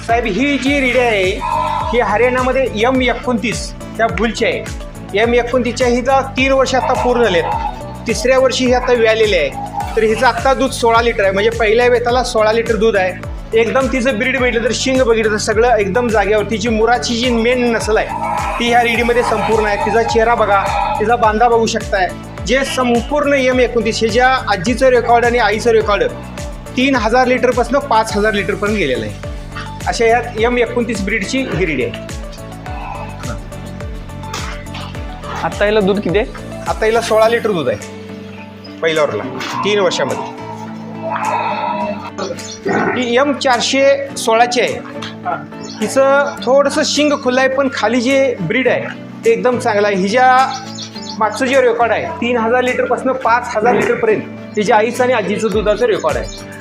साहेब ही जी ready आहे ही हरियाणामध्ये M29 त्या बुलची आहे. M29च्या हिचा 3 वर्ष आता पूर्ण झालेत. तिसऱ्या वर्षी ही आता व्यालेली आहे. तर हिचं आत्ता दूध 16 लिटर आहे. म्हणजे पहिल्या वेताला 16 लिटर दूध आहे. एकदम तिचं ब्रीड बघितलं तर शिंग बघितलं तर सगळं एकदम जागेवर. तिची मुराची जी मेन नसल आहे ती ह्या रेडीमध्ये संपूर्ण आहे. तिचा चेहरा बघा, तिचा बांधा बघू शकताय. जे संपूर्ण M29 हे ज्या आजीचं रेकॉर्ड आणि आईचं रेकॉर्ड 3000 लिटरपासून 5000 लिटरपर्यंत गेलेलं आहे. अशा ह्यात M29 ब्रीडची ही रेडी आहे. आता याला दूध किती आहे? आता हिला 16 लिटर दूध आहे पहिल्या ओव्हरला 3 वर्षामध्ये. ही M416ची आहे. हिचं थोडंसं शिंग खुलं आहे पण खाली जे ब्रीड आहे ते एकदम चांगलं आहे. हिच्या मागचं जे रेकॉर्ड आहे 3000 लिटरपासून 5000 लिटरपर्यंत तिच्या आईचं आणि आजीचं दुधाचं रेकॉर्ड आहे.